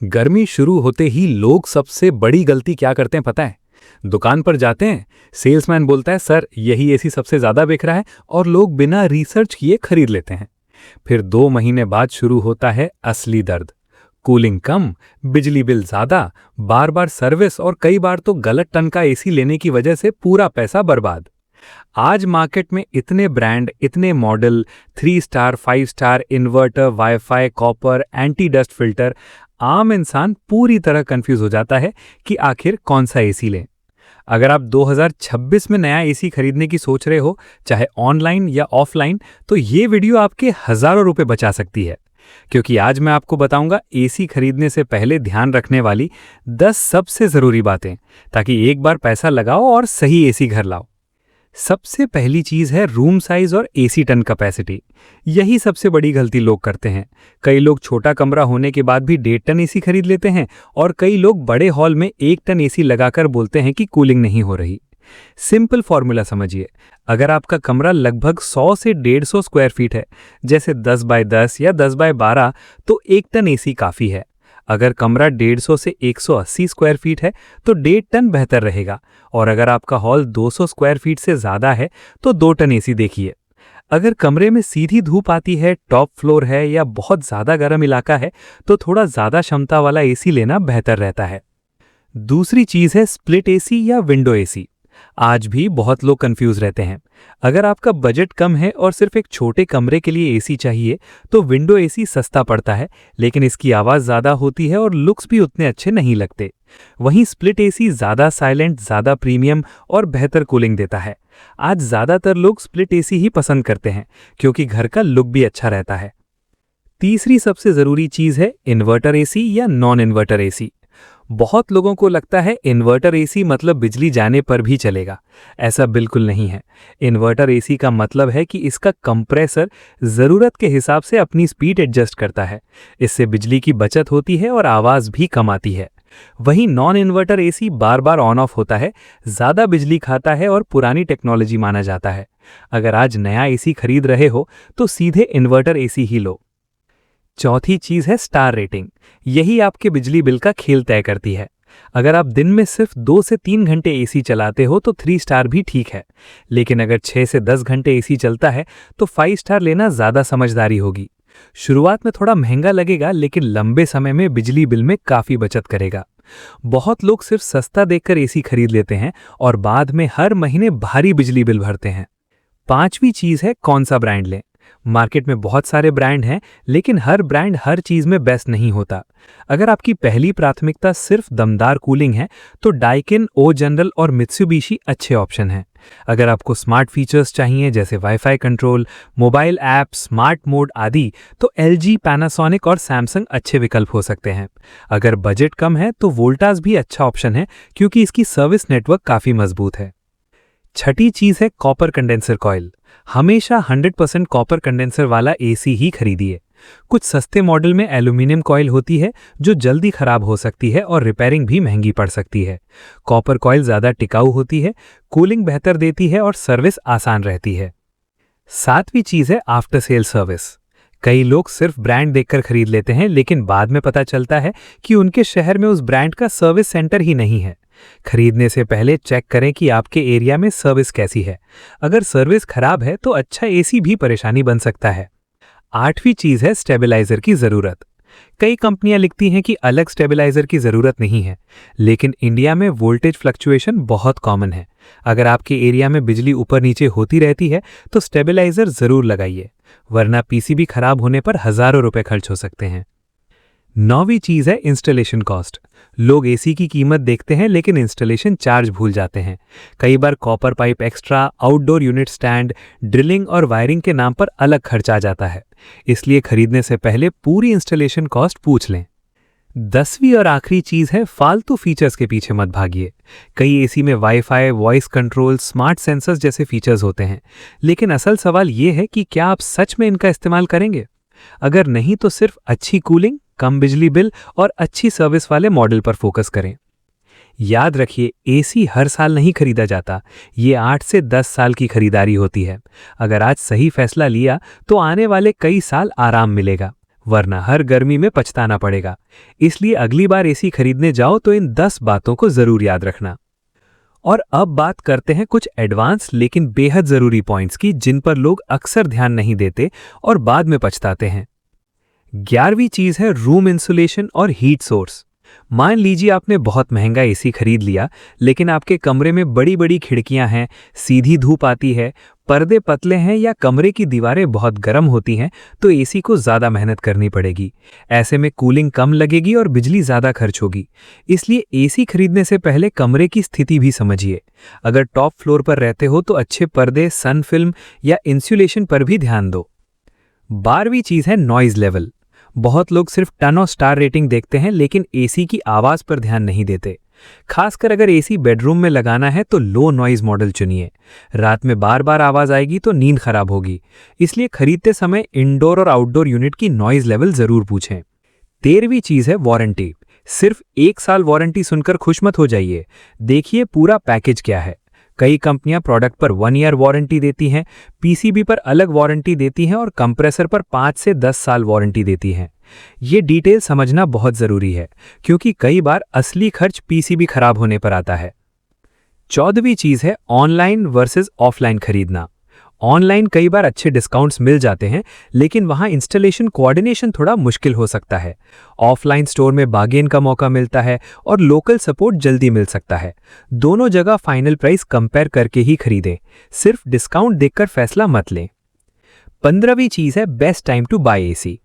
गर्मी शुरू होते ही लोग सबसे बड़ी गलती क्या करते हैं पता है? दुकान पर जाते हैं, सेल्समैन बोलता है सर यही एसी सबसे ज्यादा बिक रहा है और लोग बिना रिसर्च किए खरीद लेते हैं। फिर 2 महीने बाद शुरू होता है असली दर्द। कूलिंग कम, बिजली बिल ज्यादा, बार बार सर्विस और कई बार तो गलत टन का एसी लेने की वजह से पूरा पैसा बर्बाद। आज मार्केट में इतने ब्रांड, इतने model, 3 star 5 star, inverter, wifi, copper, anti dust filter, आम इंसान पूरी तरह कंफ्यूज हो जाता है कि आखिर कौन सा एसी लें। अगर आप 2026 में नया एसी खरीदने की सोच रहे हो, चाहे ऑनलाइन या ऑफलाइन, तो ये वीडियो आपके हजारों रुपए बचा सकती है। क्योंकि आज मैं आपको बताऊंगा एसी खरीदने से पहले ध्यान रखने वाली 10 सबसे जरूरी बातें, ताकि एक बार पैसा लगाओ और सही एसी घर लाओ। सबसे पहली चीज है रूम साइज और एसी टन कैपेसिटी। यही सबसे बड़ी गलती लोग करते हैं। कई लोग छोटा कमरा होने के बाद भी 1.5 टन एसी खरीद लेते हैं और कई लोग बड़े हॉल में 1 टन एसी लगाकर बोलते हैं कि कूलिंग नहीं हो रही। सिंपल फॉर्मूला समझिए। अगर आपका कमरा लगभग 100 से 150 स्क्वायर फीट है, जैसे 10 बाय 10 या 10 बाय 12, तो 1 टन एसी काफी है। अगर कमरा 150 से 180 स्क्वायर फीट है तो 1.5 टन बेहतर रहेगा, और अगर आपका हॉल 200 स्क्वायर फीट से ज्यादा है तो 2 टन एसी देखिए। अगर कमरे में सीधी धूप आती है, टॉप फ्लोर है या बहुत ज्यादा गर्म इलाका है, तो थोड़ा ज्यादा क्षमता वाला एसी लेना बेहतर रहता है। दूसरी चीज है स्प्लिट एसी या विंडो एसी। आज भी बहुत लोग कंफ्यूज रहते हैं। अगर आपका बजट कम है और सिर्फ एक छोटे कमरे के लिए एसी चाहिए, तो विंडो एसी सस्ता पड़ता है, लेकिन इसकी आवाज ज्यादा होती है और लुक्स भी उतने अच्छे नहीं लगते। वहीं स्प्लिट एसी ज्यादा साइलेंट, ज्यादा प्रीमियम और बेहतर कूलिंग देता है। आज ज्यादातर लोग स्प्लिट एसी ही पसंद करते हैं, क्योंकि घर का लुक भी अच्छा रहता है। तीसरी सबसे जरूरी चीज है इन्वर्टर एसी या नॉन इन्वर्टर एसी। बहुत लोगों को लगता है इन्वर्टर एसी मतलब बिजली जाने पर भी चलेगा। ऐसा बिल्कुल नहीं है। इन्वर्टर एसी का मतलब है कि इसका कंप्रेसर जरूरत के हिसाब से अपनी स्पीड एडजस्ट करता है। इससे बिजली की बचत होती है और आवाज भी कम आती है। वहीं non inverter AC bar bar on off होता है, ज्यादा बिजली खाता है और पुरानी टेक्नोलॉजी माना जाता है। अगर आज नया एसी खरीद रहे हो तो सीधे इन्वर्टर एसी ही लो। चौथी चीज है स्टार रेटिंग। यही आपके बिजली बिल का खेल तय करती है। अगर आप दिन में सिर्फ 2 से 3 घंटे एसी चलाते हो तो 3 स्टार भी ठीक है, लेकिन अगर 6 से 10 घंटे एसी चलता है तो 5 स्टार लेना ज्यादा समझदारी होगी। शुरुआत में थोड़ा महंगा लगेगा, लेकिन लंबे समय में बिजली बिल में काफी बचत करेगा। बहुत लोग सिर्फ सस्ता देखकर एसी खरीद लेते हैं और बाद में हर महीने भारी बिजली बिल भरते हैं। पांचवी चीज है कौन सा ब्रांड लें। मार्केट में बहुत सारे ब्रांड हैं, लेकिन हर ब्रांड हर चीज में बेस्ट नहीं होता। अगर आपकी पहली प्राथमिकता सिर्फ दमदार कूलिंग है, तो डाइकिन, ओ जनरल और मित्सुबिशी अच्छे ऑप्शन हैं। अगर आपको स्मार्ट फीचर्स चाहिए, जैसे wifi control, mobile app, smart mode आदि, तो एलजी, पैनासोनिक और सैमसंग अच्छे विकल्प हो सकते हैं। अगर बजट कम है तो वोल्टास भी अच्छा ऑप्शन है, क्योंकि इसकी सर्विस नेटवर्क काफी मजबूत है। छठी चीज है कॉपर कंडेंसर कॉइल। हमेशा 100% कॉपर कंडेंसर वाला एसी ही खरीदिए। कुछ सस्ते मॉडल में एल्यूमिनियम कॉइल होती है, जो जल्दी खराब हो सकती है और रिपेयरिंग भी महंगी पड़ सकती है। कॉपर कॉइल ज्यादा टिकाऊ होती है, कूलिंग बेहतर देती है और सर्विस आसान रहती है। सातवीं चीज है आफ्टर सेल सर्विस। कई लोग सिर्फ ब्रांड देखकर खरीद लेते हैं, लेकिन बाद में पता चलता है कि उनके शहर में उस ब्रांड का सर्विस सेंटर ही नहीं है। खरीदने से पहले चेक करें कि आपके एरिया में सर्विस कैसी है। अगर सर्विस खराब है तो अच्छा एसी भी परेशानी बन सकता है। आठवीं चीज है स्टेबलाइजर की जरूरत। कई कंपनियां लिखती हैं कि अलग स्टेबलाइजर की जरूरत नहीं है, लेकिन इंडिया में वोल्टेज फ्लक्चुएशन बहुत कॉमन है। अगर आपके एरिया में बिजली ऊपर नीचे होती रहती है तो स्टेबलाइजर जरूर लगाइए, वरना पीसीबी खराब होने पर हजारों रुपए खर्च हो सकते हैं। नौवीं चीज है इंस्टॉलेशन कॉस्ट। लोग एसी की कीमत देखते हैं, लेकिन इंस्टॉलेशन चार्ज भूल जाते हैं। कई बार copper pipe extra, outdoor unit stand, drilling और वायरिंग के नाम पर अलग खर्च आ जाता है। इसलिए खरीदने से पहले पूरी इंस्टॉलेशन कॉस्ट पूछ लें। 10वीं और आखिरी चीज है फालतू फीचर्स के पीछे मत भागिए। कई एसी में wifi, voice control, smart sensors जैसे फीचर्स होते हैं, लेकिन असल सवाल यह है कि क्या आप सच में इनका इस्तेमाल करेंगे। अगर नहीं तो सिर्फ अच्छी कूलिंग, कम बिजली बिल और अच्छी सर्विस वाले मॉडल पर फोकस करें। याद रखिए, एसी हर साल नहीं खरीदा जाता, ये 8 से 10 साल की खरीदारी होती है। अगर आज सही फैसला लिया तो आने वाले कई साल आराम मिलेगा, वरना हर गर्मी में पछताना पड़ेगा। इसलिए अगली बार एसी खरीदने जाओ तो इन 10 बातों को जरूर याद रखना। और अब बात करते हैं कुछ एडवांस लेकिन बेहद जरूरी पॉइंट्स की, जिन पर लोग अक्सर ध्यान नहीं देते और बाद में पछताते हैं। 11वीं चीज है रूम इंसुलेशन और हीट सोर्स। मान लीजिए आपने बहुत महंगा एसी खरीद लिया, लेकिन आपके कमरे में बड़ी बड़ी खिड़कियां हैं, सीधी धूप आती है, पर्दे पतले हैं या कमरे की दीवारें बहुत गर्म होती हैं, तो एसी को ज़्यादा मेहनत करनी पड़ेगी। ऐसे में कूलिंग कम लगेगी और बिजली ज़्यादा खर्च होगी। इसलिए एसी खरीदने से पहले कमरे की स्थिति भी समझिए। अगर टॉप फ्लोर पर रहते हो तो अच्छे पर्दे, सन फिल्म या इंसुलेशन पर भी ध्यान दो। 12वीं चीज़ है नॉइज़ लेवल। बहुत लोग सिर्फ टन और स्टार रेटिंग देखते हैं, लेकिन एसी की आवाज़ पर ध्यान नहीं देते। खासकर अगर एसी बेडरूम में लगाना है तो लो नॉइज मॉडल चुनिए। रात में बार बार आवाज़ आएगी तो नींद खराब होगी। इसलिए खरीदते समय इंडोर और आउटडोर यूनिट की नॉइज लेवल जरूर पूछें। 13वीं चीज़ है वारंटी। सिर्फ 1 साल वारंटी सुनकर खुश मत हो जाइए, देखिए पूरा पैकेज क्या है। कई कंपनियां प्रोडक्ट पर 1 ईयर वारंटी देती हैं, पीसीबी पर अलग वारंटी देती हैं और कंप्रेसर पर 5 से 10 साल वारंटी देती हैं। ये डिटेल समझना बहुत ज़रूरी है, क्योंकि कई बार असली खर्च पीसीबी खराब होने पर आता है। 14वीं चीज़ है ऑनलाइन वर्सेस ऑफलाइन खरीदना। ऑनलाइन कई बार अच्छे डिस्काउंट्स मिल जाते हैं, लेकिन वहाँ इंस्टॉलेशन कोऑर्डिनेशन थोड़ा मुश्किल हो सकता है। ऑफलाइन स्टोर में बार्गेन का मौका मिलता है और लोकल सपोर्ट जल्दी मिल सकता है। दोनों जगह फाइनल प्राइस कंपेयर करके ही खरीदें, सिर्फ डिस्काउंट देखकर फैसला मत लें। 15वीं चीज़ है best time to buy AC.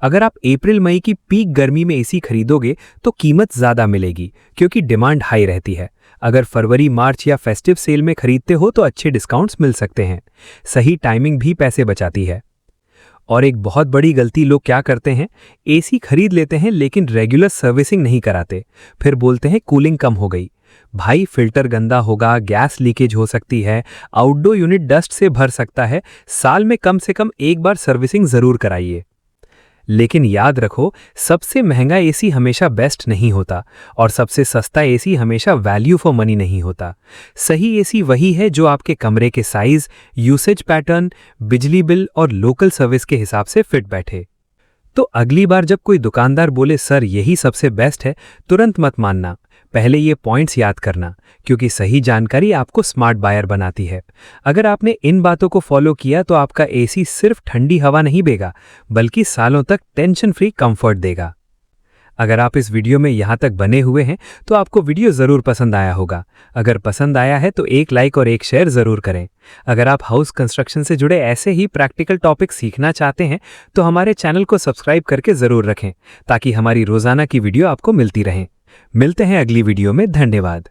अगर आप अप्रैल मई की पीक गर्मी में एसी खरीदोगे तो कीमत ज़्यादा मिलेगी, क्योंकि डिमांड हाई रहती है। अगर फरवरी मार्च या फेस्टिव सेल में खरीदते हो तो अच्छे डिस्काउंट्स मिल सकते हैं। सही टाइमिंग भी पैसे बचाती है। और एक बहुत बड़ी गलती लोग क्या करते हैं, एसी खरीद लेते हैं लेकिन रेगुलर सर्विसिंग नहीं कराते, फिर बोलते हैं कूलिंग कम हो गई। भाई, फिल्टर गंदा होगा, गैस लीकेज हो सकती है, आउटडोर यूनिट डस्ट से भर सकता है। साल में कम से कम एक बार सर्विसिंग ज़रूर कराइए। लेकिन याद रखो, सबसे महंगा एसी हमेशा बेस्ट नहीं होता और सबसे सस्ता एसी हमेशा वैल्यू फॉर मनी नहीं होता। सही एसी वही है जो आपके कमरे के साइज, यूसेज पैटर्न, बिजली बिल और लोकल सर्विस के हिसाब से फिट बैठे। तो अगली बार जब कोई दुकानदार बोले सर यही सबसे बेस्ट है, तुरंत मत मानना। पहले ये पॉइंट्स याद करना, क्योंकि सही जानकारी आपको स्मार्ट बायर बनाती है। अगर आपने इन बातों को फॉलो किया तो आपका एसी सिर्फ ठंडी हवा नहीं देगा, बल्कि सालों तक टेंशन फ्री कंफर्ट देगा। अगर आप इस वीडियो में यहाँ तक बने हुए हैं तो आपको वीडियो ज़रूर पसंद आया होगा। अगर पसंद आया है तो एक लाइक और एक शेयर ज़रूर करें। अगर आप हाउस कंस्ट्रक्शन से जुड़े ऐसे ही प्रैक्टिकल टॉपिक सीखना चाहते हैं तो हमारे चैनल को सब्सक्राइब करके ज़रूर रखें, ताकि हमारी रोज़ाना की वीडियो आपको मिलती रहें। मिलते हैं अगली वीडियो में। धन्यवाद।